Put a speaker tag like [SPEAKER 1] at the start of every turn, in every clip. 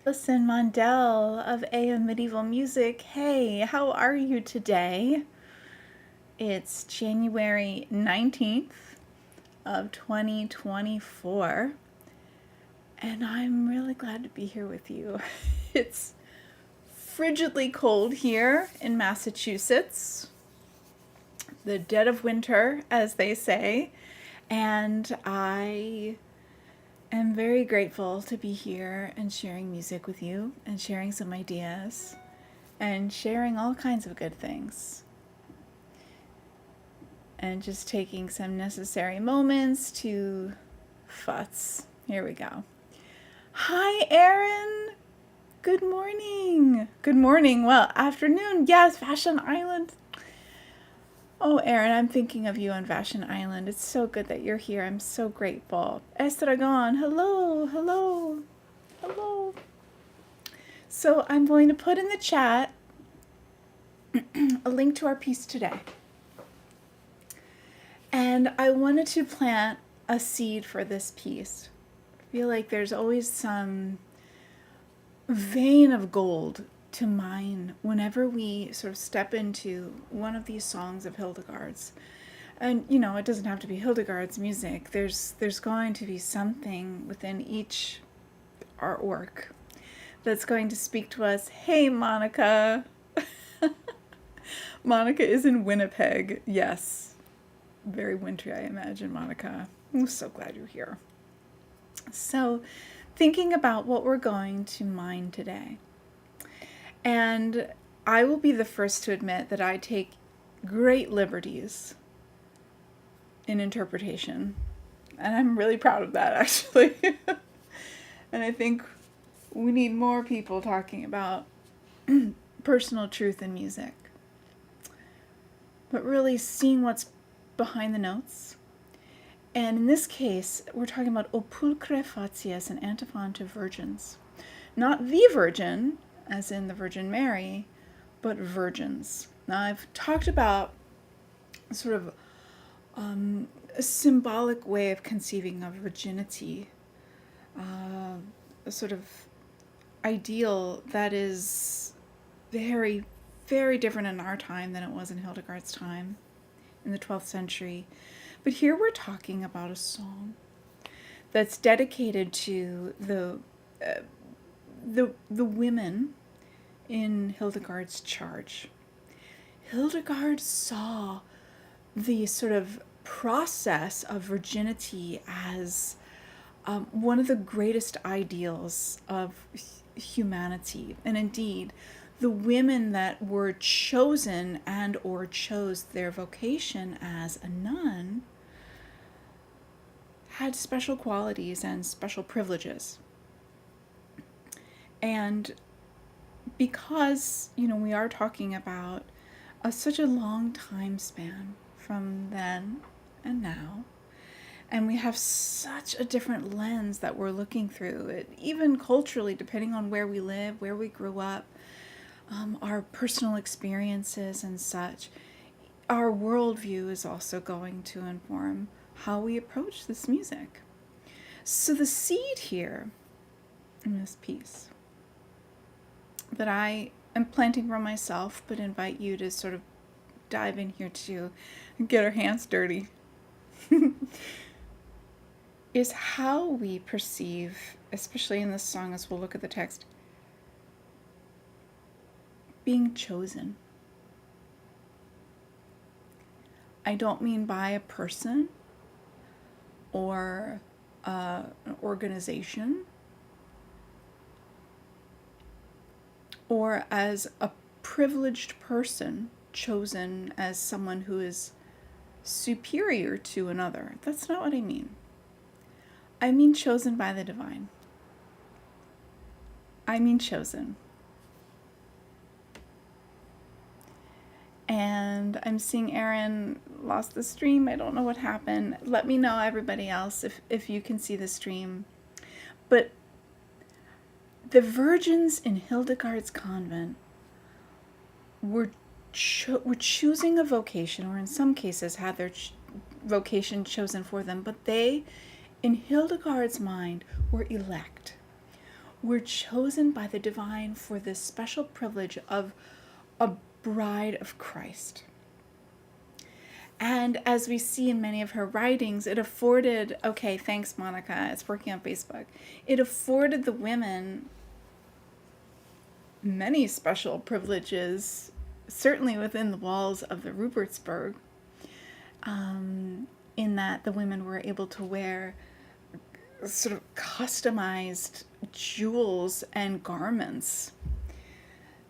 [SPEAKER 1] Listen, Mondell of AM Medieval Music. Hey, how are you today? It's January 19th of 2024, and I'm really glad to be here with you. It's frigidly cold here in Massachusetts, the dead of winter, as they say, and I am very grateful to be here and sharing music with you and sharing some ideas and sharing all kinds of good things. And just taking some necessary moments to futz. Here we go. Hi, Erin. Good morning. Good morning. Well, afternoon. Yes, Fashion Island. Oh, Erin, I'm thinking of you on Fashion Island. It's so good that you're here. I'm so grateful. Estragon, hello, hello, hello. So I'm going to put in the chat a link to our piece today. And I wanted to plant a seed for this piece. I feel like there's always some vein of gold to mine whenever we sort of step into one of these songs of Hildegard's. And you know, it doesn't have to be Hildegard's music. There's going to be something within each artwork that's going to speak to us. Hey, Monica. Monica is in Winnipeg. Yes. Very wintry, I imagine, Monica. I'm so glad you're here. So, thinking about what we're going to mine today. And I will be the first to admit that I take great liberties in interpretation. And I'm really proud of that, actually. And I think we need more people talking about personal truth in music. But really seeing what's behind the notes. And in this case, we're talking about O pulcre facies, an antiphon to virgins. Not the virgin, as in the Virgin Mary, but virgins. Now, I've talked about sort of a symbolic way of conceiving of virginity, a sort of ideal that is very, very different in our time than it was in Hildegard's time in the 12th century. But here we're talking about a song that's dedicated to the women in Hildegard's charge. Hildegard saw the sort of process of virginity as one of the greatest ideals of humanity. And indeed, the women that were chosen and or chose their vocation as a nun had special qualities and special privileges. And because, you know, we are talking about such a long time span from then and now, and we have such a different lens that we're looking through, it, even culturally, depending on where we live, where we grew up, our personal experiences and such, our worldview is also going to inform how we approach this music. So the seed here in this piece that I am planting for myself, but invite you to sort of dive in here too and get our hands dirty, is how we perceive, especially in this song as we'll look at the text, being chosen. I don't mean by a person or an organization or as a privileged person chosen as someone who is superior to another. That's not what I mean. I mean chosen by the divine. I mean chosen. And I'm seeing Erin lost the stream. I don't know what happened. Let me know, everybody else, if you can see the stream. But the virgins in Hildegard's convent were choosing a vocation, or in some cases had their vocation chosen for them, but they, in Hildegard's mind, were elect, We're chosen by the divine for this special privilege of a bride of Christ. And as we see in many of her writings, it afforded, okay, thanks, Monica, it's working on Facebook. It afforded the women many special privileges, certainly within the walls of the Rupertsberg, in that the women were able to wear sort of customized jewels and garments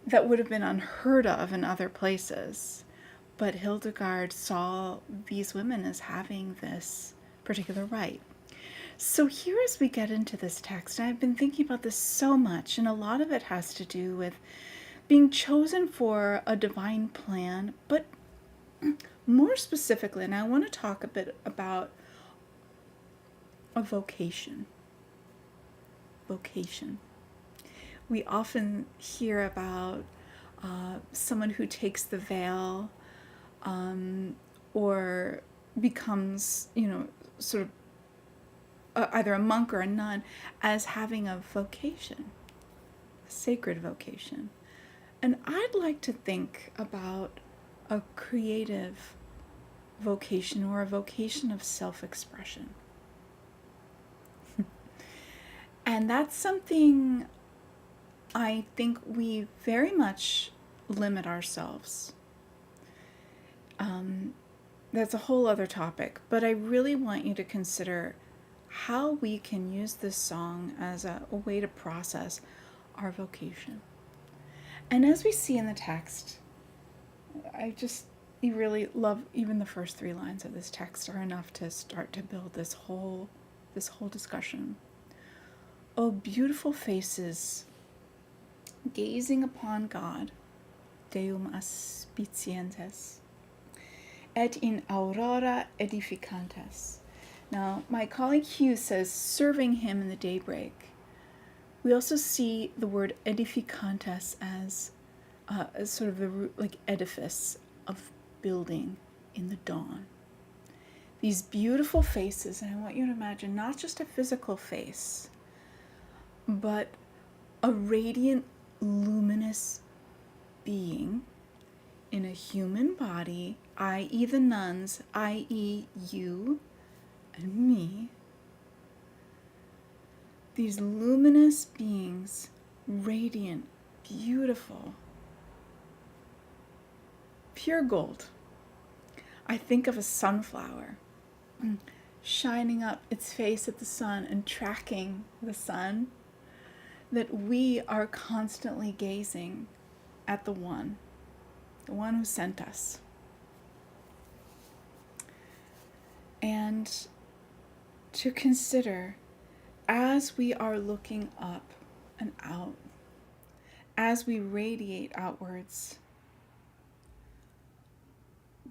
[SPEAKER 1] that would have been unheard of in other places. But Hildegard saw these women as having this particular right. So here as we get into this text, and I've been thinking about this so much, and a lot of it has to do with being chosen for a divine plan, but more specifically, and I want to talk a bit about a vocation. Vocation. We often hear about someone who takes the veil or becomes, sort of either a monk or a nun as having a vocation, a sacred vocation. And I'd like to think about a creative vocation or a vocation of self-expression. And that's something I think we very much limit ourselves. That's a whole other topic, but I really want you to consider how we can use this song as a way to process our vocation. And as we see in the text, you really love, even the first 3 lines of this text are enough to start to build this whole discussion. O beautiful faces, gazing upon God, Deum aspicientes, et in aurora edificantes. Now, my colleague Hugh says, serving him in the daybreak. We also see the word edificantes as sort of the root, like edifice of building in the dawn. These beautiful faces, and I want you to imagine not just a physical face, but a radiant, luminous being in a human body, i.e. the nuns, i.e. you and me. These luminous beings, radiant, beautiful, pure gold. I think of a sunflower shining up its face at the sun and tracking the sun, that we are constantly gazing at the one who sent us. And to consider, as we are looking up and out, as we radiate outwards,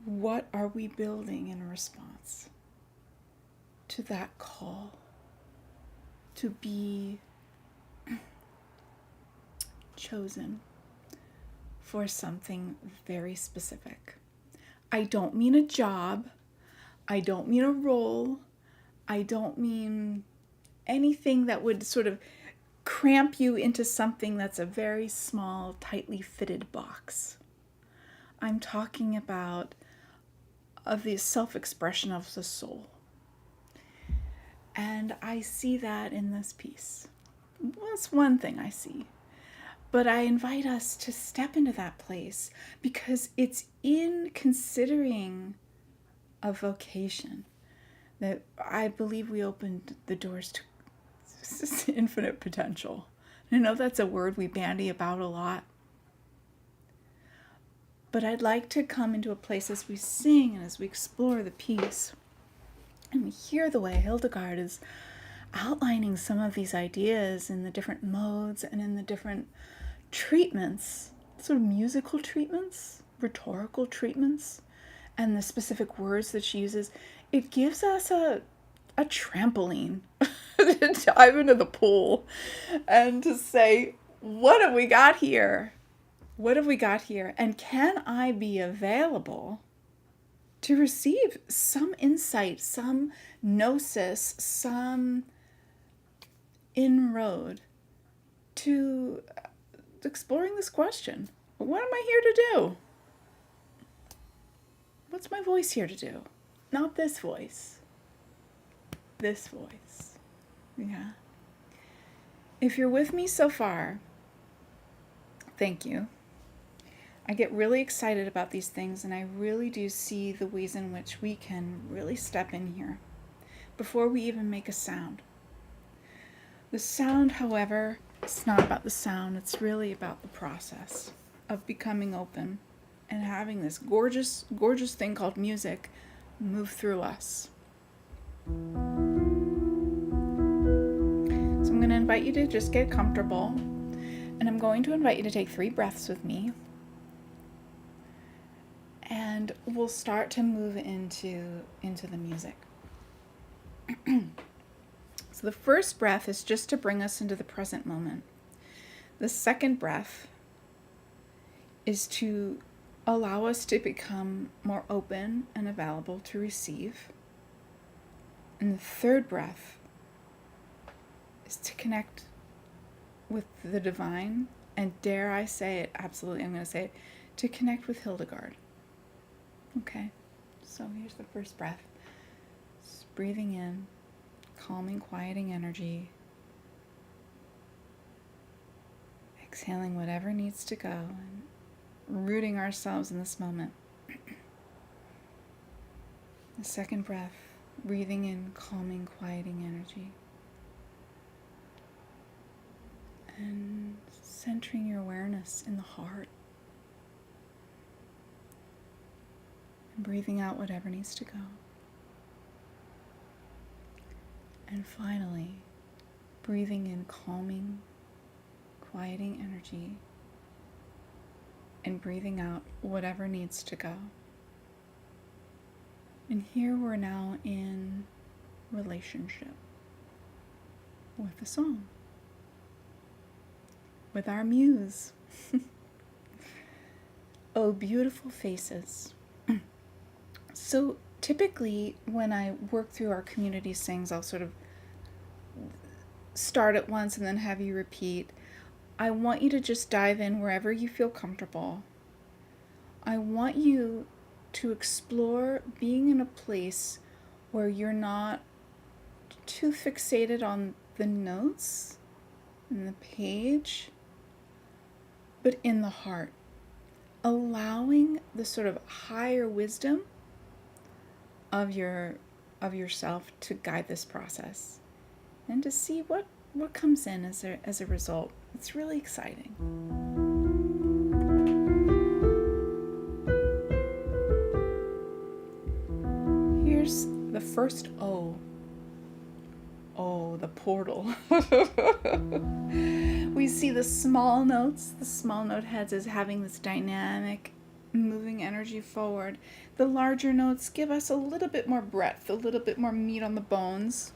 [SPEAKER 1] what are we building in response to that call to be chosen for something very specific? I don't mean a job. I don't mean a role. I don't mean anything that would sort of cramp you into something that's a very small, tightly fitted box. I'm talking about the self-expression of the soul. And I see that in this piece. Well, that's one thing I see. But I invite us to step into that place because it's in considering a vocation that I believe we opened the doors to infinite potential. I know that's a word we bandy about a lot. But I'd like to come into a place as we sing and as we explore the piece and we hear the way Hildegard is outlining some of these ideas in the different modes and in the different treatments, sort of musical treatments, rhetorical treatments, and the specific words that she uses. It gives us a trampoline to dive into the pool and to say, what have we got here? What have we got here? And can I be available to receive some insight, some gnosis, some inroad to exploring this question. What am I here to do? What's my voice here to do? Not this voice. This voice. Yeah. If you're with me so far, thank you. I get really excited about these things, and I really do see the ways in which we can really step in here before we even make a sound. The sound, however, it's not about the sound. It's really about the process of becoming open and having this gorgeous, gorgeous thing called music move through us. So I'm going to invite you to just get comfortable, and I'm going to invite you to take 3 breaths with me, and we'll start to move into the music. So the first breath is just to bring us into the present moment. The second breath is to allow us to become more open and available to receive. And the third breath is to connect with the divine, and dare I say it, absolutely, I'm going to say it, to connect with Hildegard. Okay, so here's the first breath. Just breathing in, calming, quieting energy. Exhaling whatever needs to go, and rooting ourselves in this moment. The second breath, breathing in, calming, quieting energy. And centering your awareness in the heart. And breathing out whatever needs to go. And finally, breathing in, calming, quieting energy. And breathing out whatever needs to go. And here we're now in relationship with the song, with our muse. Oh, beautiful faces. So typically when I work through our community sings, I'll sort of start at once and then have you repeat. I want you to just dive in wherever you feel comfortable. I want you to explore being in a place where you're not too fixated on the notes and the page, but in the heart, allowing the sort of higher wisdom of yourself to guide this process and to see what comes in as a result. It's really exciting. Here's the first O. Oh, the portal. We see the small notes, the small note heads as having this dynamic, moving energy forward. The larger notes give us a little bit more breadth, a little bit more meat on the bones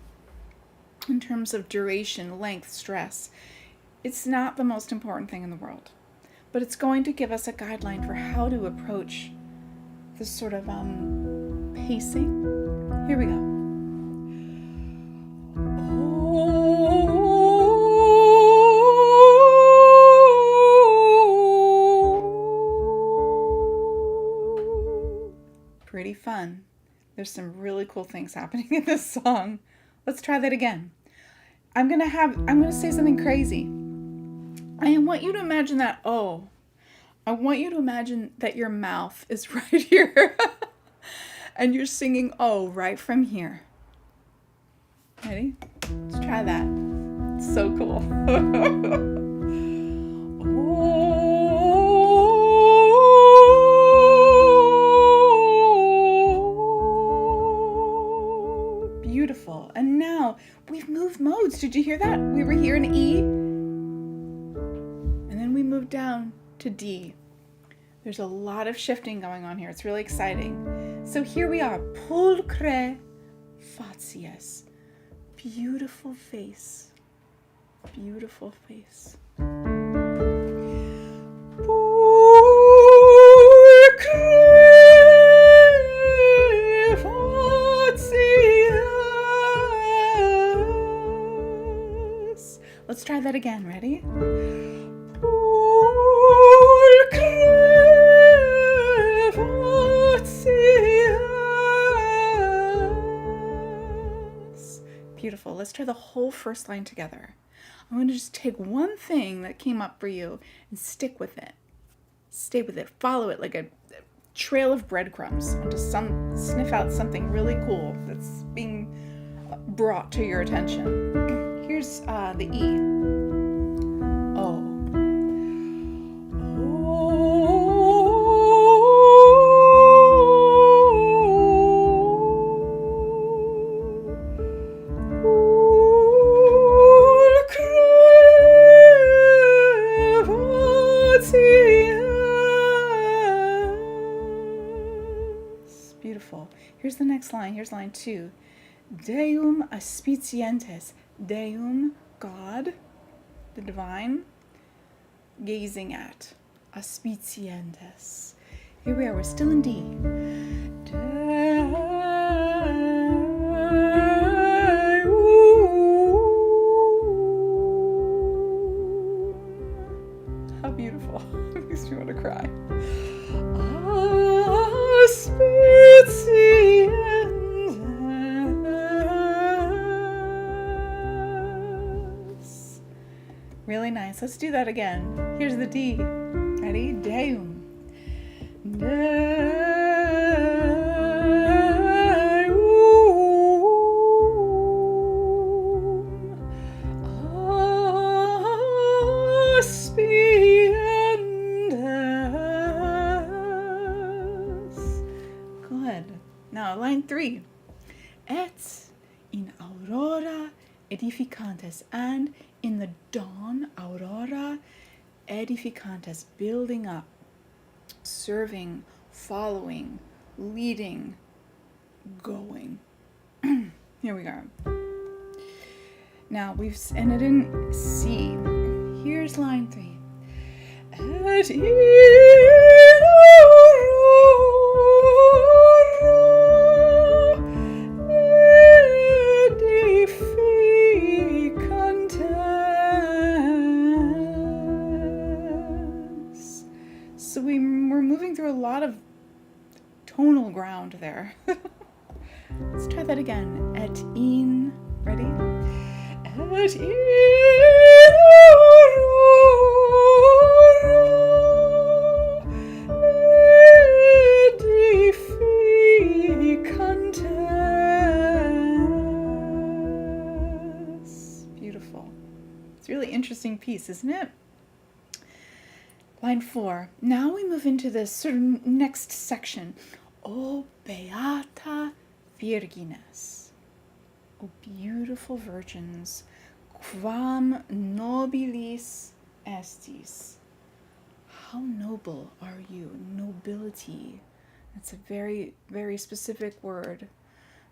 [SPEAKER 1] in terms of duration, length, stress. It's not the most important thing in the world, but it's going to give us a guideline for how to approach this sort of pacing. Here we go. Pretty fun. There's some really cool things happening in this song. Let's try that again. I'm gonna say something crazy. I want you to imagine that O. I want you to imagine that your mouth is right here. And you're singing O right from here. Ready? Let's try that. It's so cool. Beautiful. And now we've moved modes. Did you hear that? We were here in E, and then we moved down to D. There's a lot of shifting going on here. It's really exciting. So here we are. Pulcre, facies. Beautiful face. Beautiful face. Let's try that again. Ready? let's try the whole first line together. I'm going to just take one thing that came up for you and stick with it. Stay with it. Follow it like a trail of breadcrumbs onto sniff out something really cool that's being brought to your attention. Here's the E. O. Beautiful. Here's the next line. Here's line 2. Deum aspicientes. Deum, God, the divine, gazing at. Aspicientes. Here we are. We're still in D. How beautiful. It makes me want to cry. Really nice. Let's do that again. Here's the D. Ready? Deum. Good. Now line 3. Et in aurora edificantes, and in the dawn, aurora edificantes, building up, serving, following, leading, going. Here we go. Now we've ended in C. Here's line 3. Et in So we're moving through a lot of tonal ground there. Let's try that again. Et in, ready? Et in edificantes. Beautiful. It's a really interesting piece, isn't it? Line 4. Now we move into this sort of next section. O beata virgines. O beautiful virgins. Quam nobilis estis. How noble are you? Nobility. That's a very, very specific word.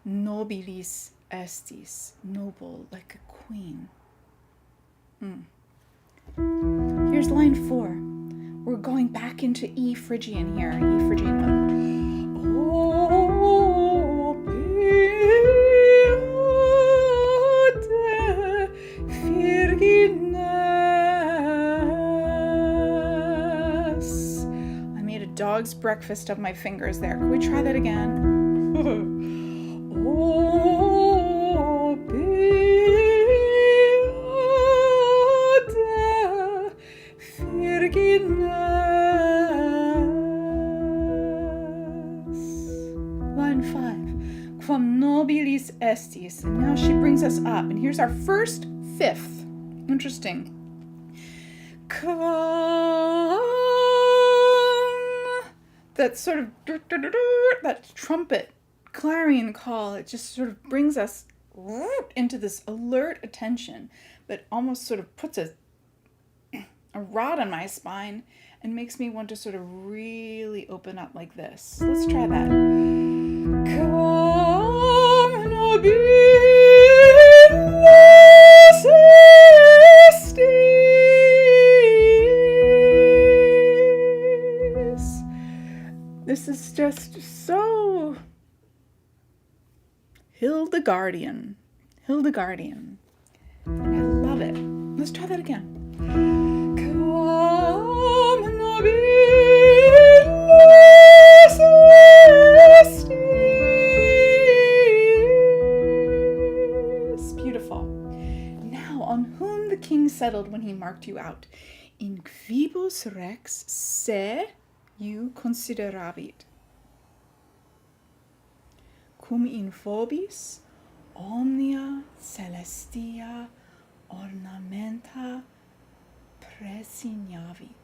[SPEAKER 1] Nobilis estis. Noble, like a queen. Here's line 4. We're going back into E Phrygian here, E Phrygian 1. O beate virgines. I made a dog's breakfast of my fingers there. Can we try that again? O beate virgines. Line 5. Quam nobilis estis. And now she brings us up. And here's our first fifth. Interesting. Come. That sort of, that trumpet clarion call, it just sort of brings us into this alert attention that almost sort of puts a rod on my spine and makes me want to sort of really open up like this. Let's try that. Come nobilis estis. This is just so Hildegardian. Hildegardian. And I love it. Let's try that again. Come nobilis estis. Beautiful. settled when he marked you out. In quibus rex se you consideravit, cum in vobis omnia celestia ornamenta presignavit,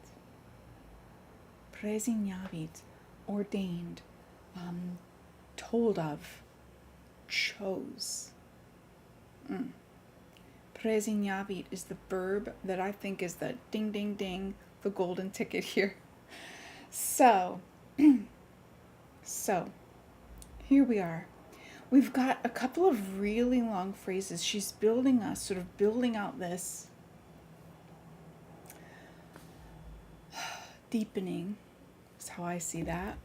[SPEAKER 1] ordained, told of, chose. Presignavit is the verb that I think is the ding, ding, ding, the golden ticket here. So here we are. We've got a couple of really long phrases. She's building us, sort of building out this deepening, is how I see that.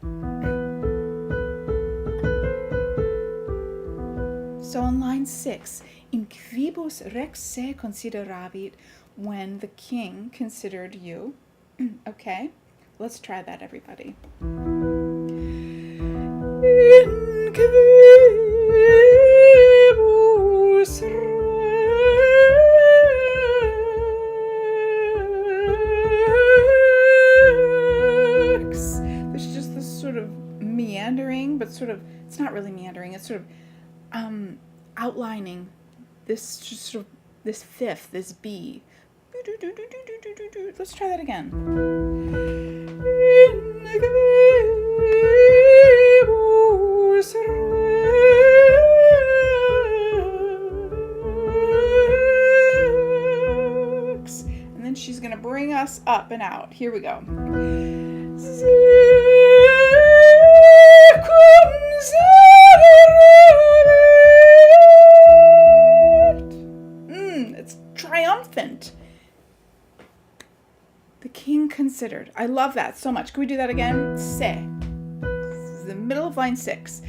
[SPEAKER 1] So on line 6, in quibus rex se consideravit, when the king considered you. Okay, let's try that, everybody. In quibus rex. There's just this sort of meandering, but sort of, it's not really meandering, it's sort of outlining this just sort of this fifth, this B. Let's try that again. And then she's going to bring us up and out. Here we go. It's triumphant. The king considered. I love that so much. Can we do that again? Se. This is the middle of line 6.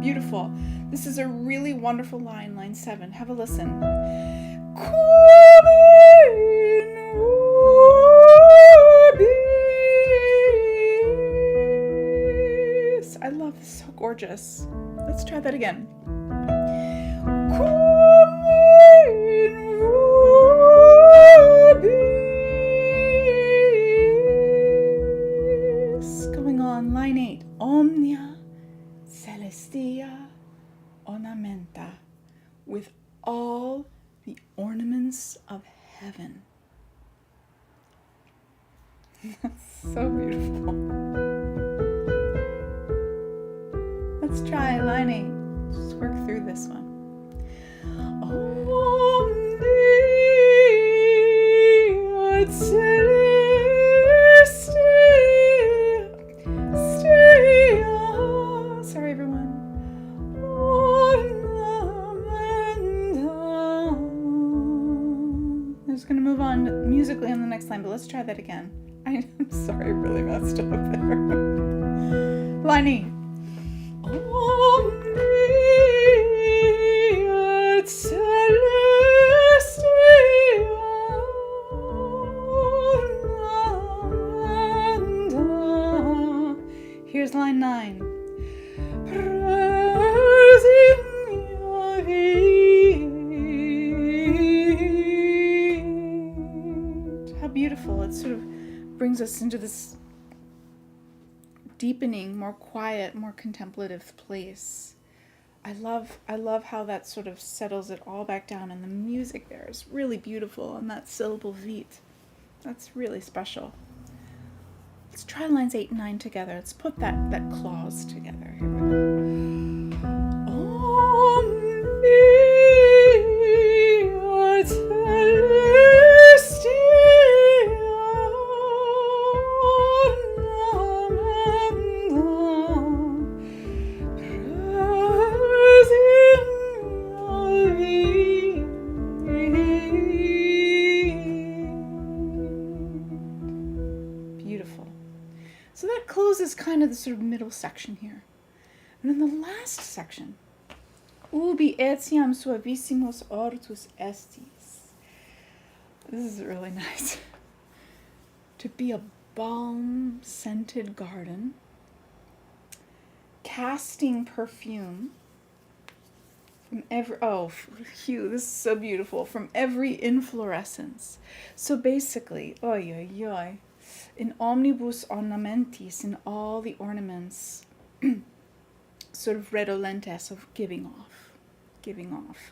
[SPEAKER 1] Beautiful. This is a really wonderful line, line 7. Have a listen. I love this, so gorgeous. Let's try that again. Going on, line 8. Omnia celestia ornamenta, with all the ornaments of heaven. That's so beautiful. Let's try line 8. Just work through this one. Omnia celestia. Sorry, everyone. I'm just going to move on musically on the next line, but let's try that again. I'm sorry, I really messed up there. Line 8. Omnia celestia ornamenta. Here's line 9. How beautiful. It sort of brings us into this deepening, more quiet, more contemplative place. I love how that sort of settles it all back down, and the music there is really beautiful, and that syllable vit, that's really special. Let's try lines 8 and 9 together. Let's put that clause together. Here we go. Omnia celestia is kind of the sort of middle section here. And then the last section, ubi etiam suavissimus ortus estis. This is really nice. To be a balm-scented garden, casting perfume from every, oh, Hugh, this is so beautiful, from every inflorescence. So basically, oy, oy, oy, in omnibus ornamentis, in all the ornaments, sort of redolentes, of giving off.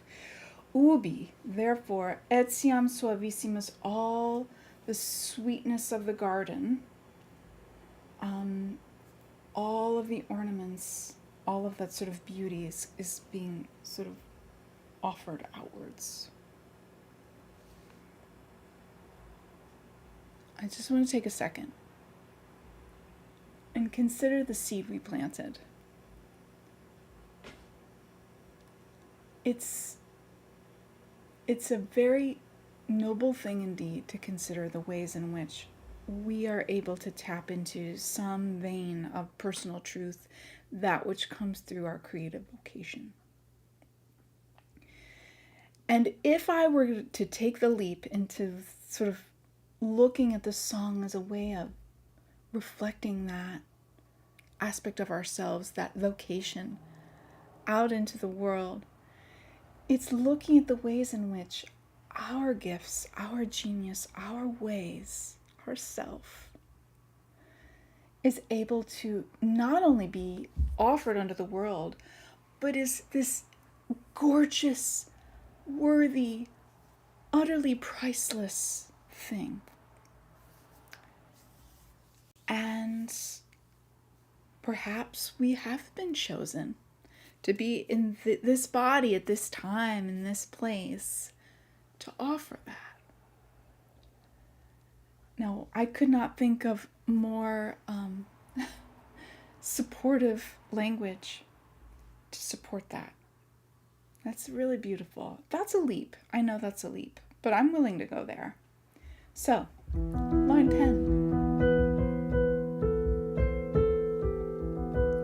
[SPEAKER 1] Ubi, therefore, etiam suavissimus, all the sweetness of the garden, all of the ornaments, all of that sort of beauty is being sort of offered outwards. I just want to take a second and consider the seed we planted. It's a very noble thing indeed to consider the ways in which we are able to tap into some vein of personal truth, that which comes through our creative vocation. And if I were to take the leap into sort of looking at the song as a way of reflecting that aspect of ourselves, that vocation, out into the world, it's looking at the ways in which our gifts, our genius, our ways, our self, is able to not only be offered unto the world, but is this gorgeous, worthy, utterly priceless thing. And perhaps we have been chosen to be in this body at this time, in this place, to offer that. Now, I could not think of more supportive language to support that. That's really beautiful. That's a leap. I know that's a leap, but I'm willing to go there. So, line 10.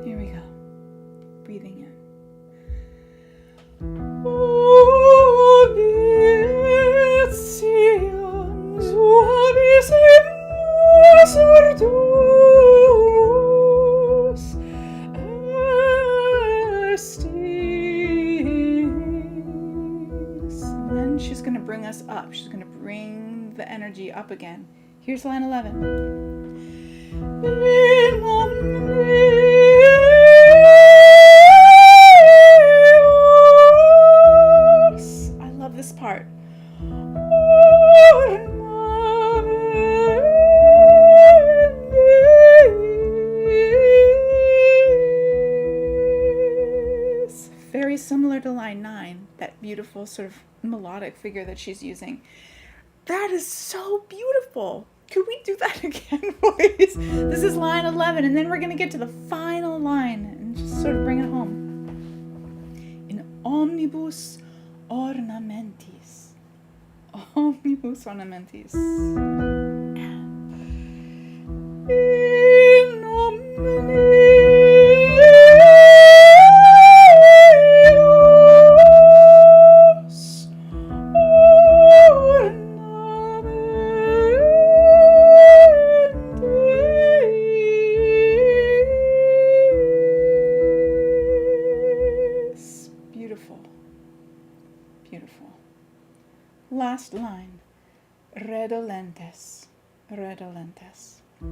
[SPEAKER 1] Here we go. Breathing in. And then she's going to bring us up. She's going to bring the energy up again. Here's line 11. This part. Very similar to line 9, that beautiful sort of melodic figure that she's using. That is so beautiful. Could we do that again, please? This is line 11, and then we're going to get to the final line and just sort of bring it home. In omnibus ornamentis. Omnibus ornamentis. In omnibus ornamentis. Beautiful. Beautiful. Last line, redolentes, redolentes. I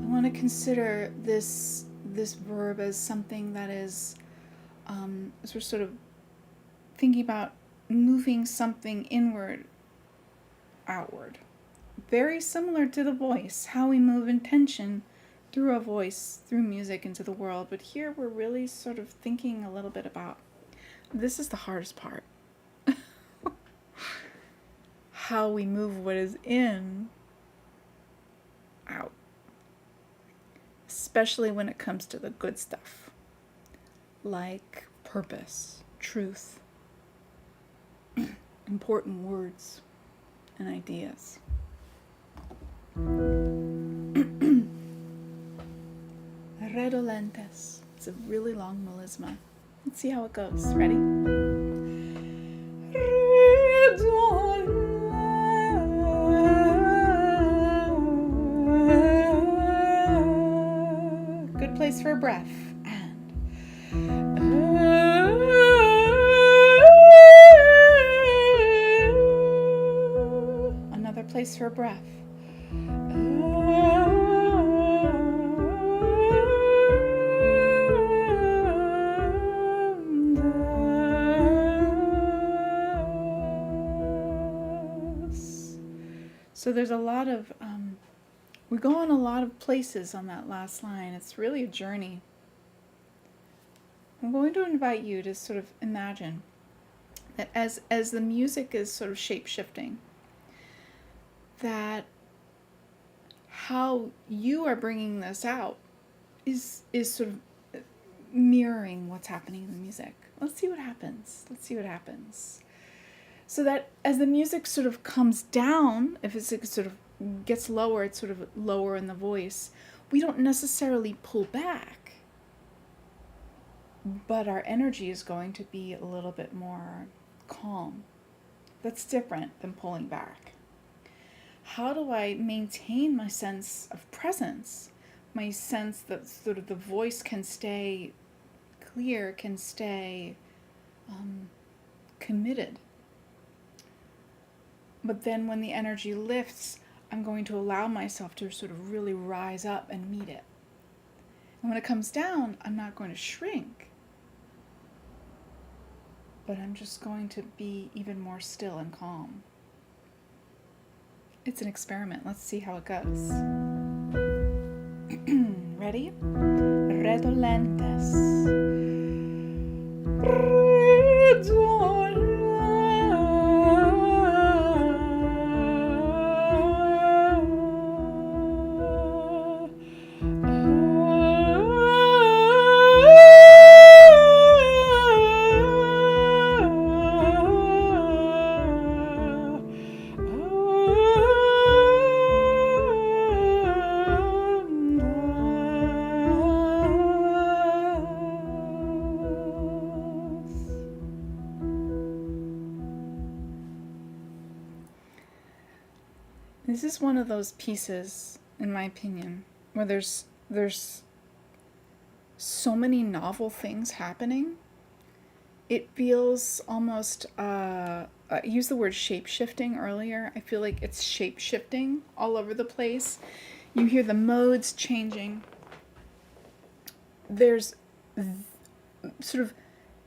[SPEAKER 1] want to consider this verb as something that is, as we're sort of thinking about moving something inward, outward. Very similar to the voice, how we move intention through a voice, through music into the world. But here we're really sort of thinking a little bit about, this is the hardest part. How we move what is in, out. Especially when it comes to the good stuff. Like purpose, truth, important words and ideas. Redolentes. It's a really long melisma. Let's see how it goes. Ready? Another place for a breath. So there's a lot of, we go on a lot of places on that last line. It's really a journey. I'm going to invite you to sort of imagine that as the music is sort of shape-shifting, that how you are bringing this out is sort of mirroring what's happening in the music. Let's see what happens. So that as the music sort of comes down, if it sort of gets lower, it's sort of lower in the voice, we don't necessarily pull back, but our energy is going to be a little bit more calm. That's different than pulling back. How do I maintain my sense of presence, my sense that sort of the voice can stay clear, can stay committed? But then when the energy lifts, I'm going to allow myself to sort of really rise up and meet it. And when it comes down, I'm not going to shrink, but I'm just going to be even more still and calm. It's an experiment. Let's see how it goes. Ready? Redolentes. This is one of those pieces, in my opinion, where there's so many novel things happening. It feels almost, I used the word shape-shifting earlier. I feel like it's shape-shifting all over the place. You hear the modes changing. There's sort of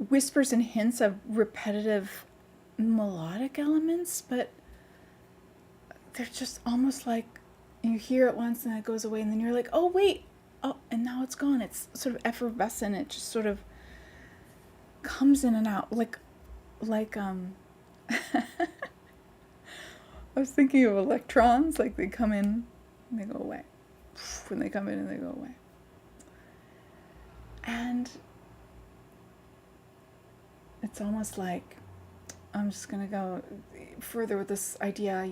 [SPEAKER 1] whispers and hints of repetitive melodic elements, but they're just almost like you hear it once and it goes away, and then you're like, oh wait, oh, and now it's gone. It's sort of effervescent. It just sort of comes in and out like I was thinking of electrons, like they come in and they go away, when they come in and they go away. And it's almost like, I'm just going to go further with this idea,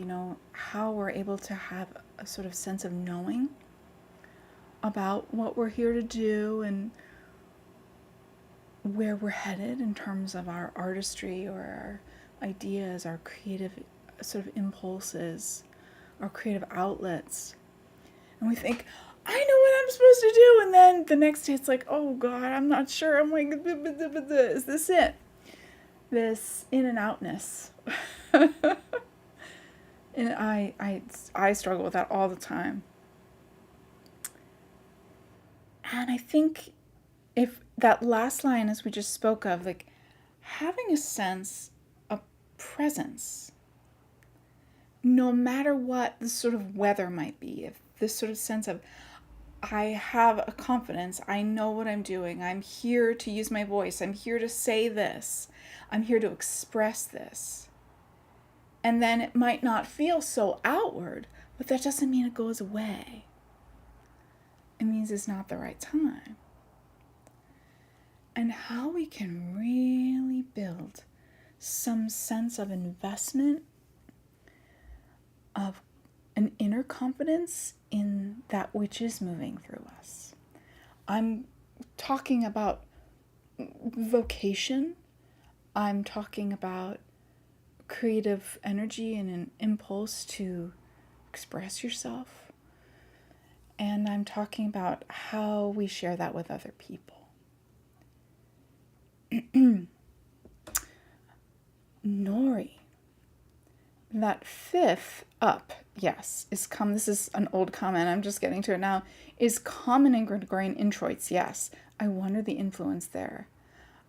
[SPEAKER 1] how we're able to have a sort of sense of knowing about what we're here to do and where we're headed in terms of our artistry or our ideas, our creative sort of impulses, our creative outlets. And we think, I know what I'm supposed to do. And then the next day it's like, oh God, I'm not sure. I'm like, is this it? This in and outness. And I struggle with that all the time. And I think if that last line, as we just spoke of, like having a sense of presence, no matter what the sort of weather might be, if this sort of sense of, I have a confidence, I know what I'm doing, I'm here to use my voice, I'm here to say this, I'm here to express this. And then it might not feel so outward, but that doesn't mean it goes away. It means it's not the right time. And how we can really build some sense of investment, of an inner confidence in that which is moving through us. I'm talking about vocation. I'm talking about creative energy and an impulse to express yourself. And I'm talking about how we share that with other people. Nori. That fifth up, yes, is come. This is an old comment. I'm just getting to it now. Is common in Gregorian introits. Yes. I wonder the influence there.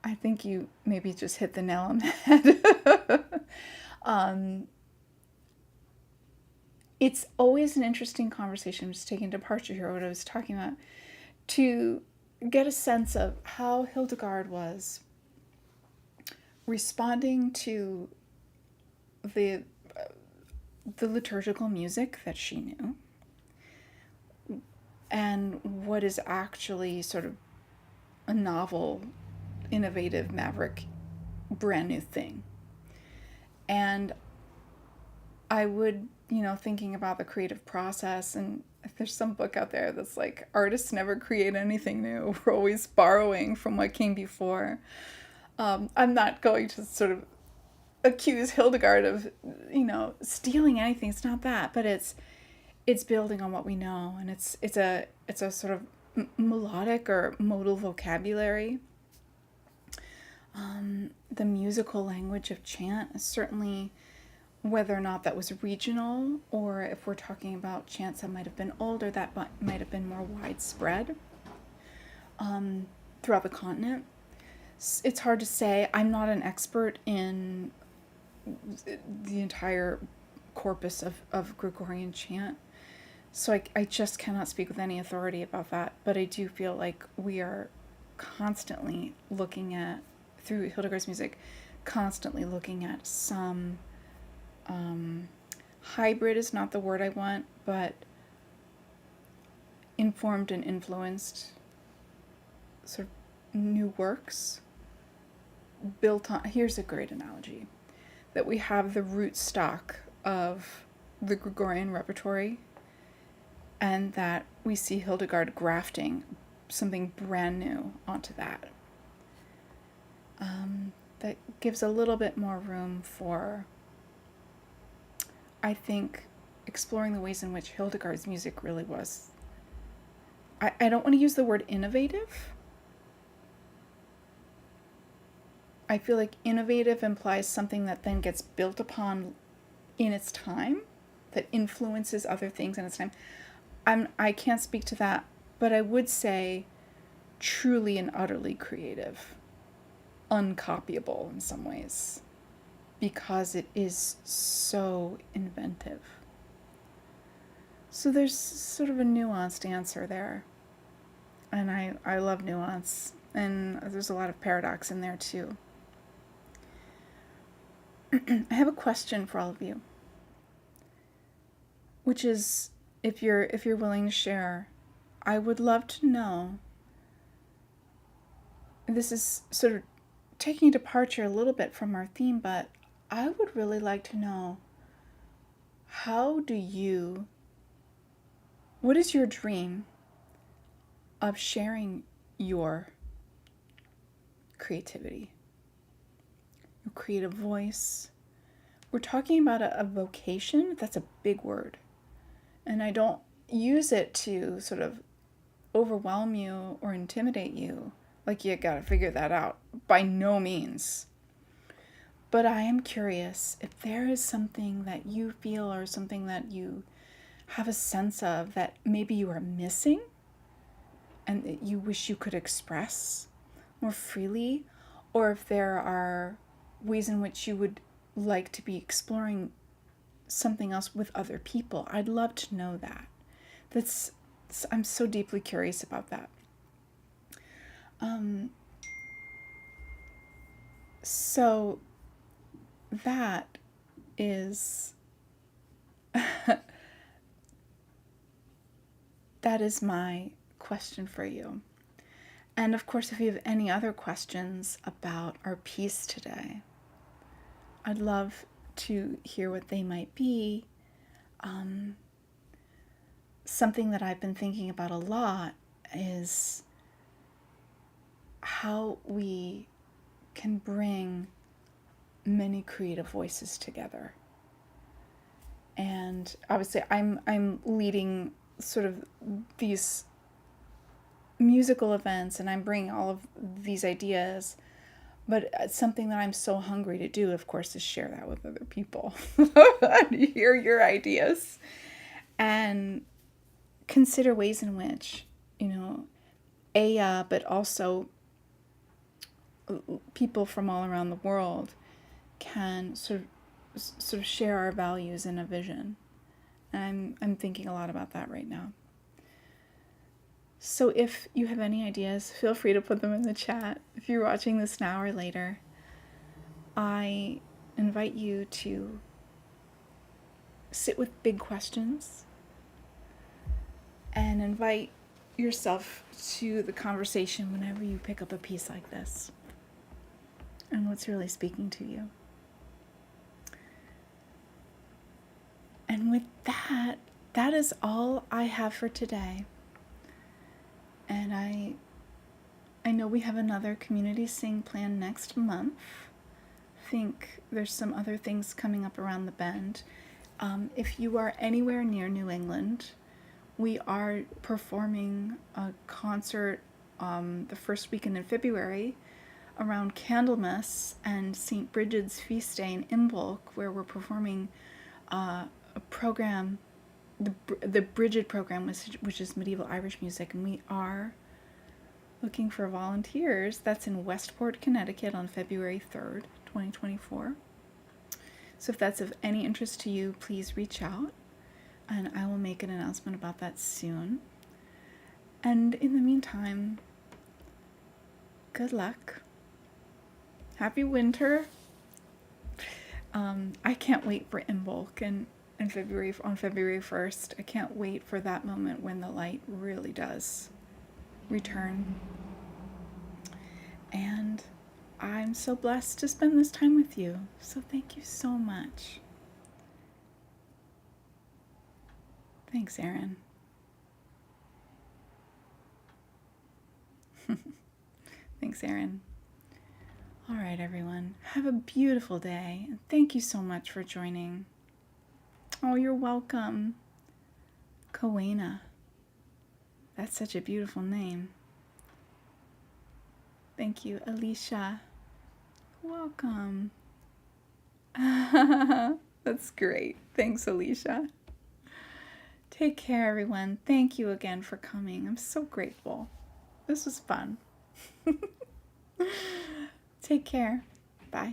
[SPEAKER 1] I think you maybe just hit the nail on the head. It's always an interesting conversation. I'm just taking a departure here, what I was talking about, to get a sense of how Hildegard was responding to the liturgical music that she knew, and what is actually sort of a novel, innovative, maverick, brand new thing. And I would, thinking about the creative process, and if there's some book out there that's like, artists never create anything new, we're always borrowing from what came before. I'm not going to sort of accuse Hildegard of, stealing anything. It's not that, but it's building on what we know, and it's a sort of melodic or modal vocabulary. The musical language of chant is certainly, whether or not that was regional, or if we're talking about chants that might have been older, that might have been more widespread throughout the continent. It's hard to say. I'm not an expert in the entire corpus of Gregorian chant, so I just cannot speak with any authority about that. But I do feel like we are constantly looking at, through Hildegard's music, constantly looking at some hybrid is not the word I want, but informed and influenced sort of new works built on. Here's a great analogy, that we have the root stock of the Gregorian repertory, and that we see Hildegard grafting something brand new onto that. That gives a little bit more room for, I think, exploring the ways in which Hildegard's music really was. I don't want to use the word innovative. I feel like innovative implies something that then gets built upon in its time, that influences other things in its time. I can't speak to that, but I would say truly and utterly creative, uncopyable in some ways, because it is so inventive. So there's sort of a nuanced answer there. And I love nuance, and there's a lot of paradox in there too. I have a question for all of you, which is, if you're willing to share, I would love to know, this is sort of taking a departure a little bit from our theme, but I would really like to know, what is your dream of sharing your creativity, your creative voice? We're talking about a vocation. That's a big word. And I don't use it to sort of overwhelm you or intimidate you, like you gotta figure that out. By no means. But I am curious if there is something that you feel, or something that you have a sense of, that maybe you are missing and that you wish you could express more freely, or if there are ways in which you would like to be exploring something else with other people. I'd love to know that. I'm so deeply curious about that. So that is that is my question for you. And of course, if you have any other questions about our piece today, I'd love to hear what they might be. Something that I've been thinking about a lot is how we can bring many creative voices together. And obviously I'm leading sort of these musical events, and I'm bringing all of these ideas, But something that I'm so hungry to do, of course, is share that with other people. Hear your ideas and consider ways in which, Aya, but also people from all around the world can sort of share our values and a vision. And I'm thinking a lot about that right now. So if you have any ideas, feel free to put them in the chat. If you're watching this now or later, I invite you to sit with big questions and invite yourself to the conversation whenever you pick up a piece like this and what's really speaking to you. And with that, that is all I have for today. And I know we have another community sing planned next month. I think there's some other things coming up around the bend. If you are anywhere near New England, we are performing a concert the first weekend in February around Candlemas and St. Bridget's feast day in Imbolc, where we're performing a program, the Bridget program, which is medieval Irish music, and we are looking for volunteers. That's in Westport, Connecticut on February 3rd, 2024. So if that's of any interest to you, please reach out, and I will make an announcement about that soon. And in the meantime, good luck. Happy winter. I can't wait for Imbolc and on February 1st. I can't wait for that moment when the light really does return. And I'm so blessed to spend this time with you. So thank you so much. Thanks, Erin. Thanks, Erin. All right, everyone. Have a beautiful day. And thank you so much for joining. Oh, you're welcome. Kowena. That's such a beautiful name. Thank you, Alicia. Welcome. That's great. Thanks, Alicia. Take care, everyone. Thank you again for coming. I'm so grateful. This was fun. Take care.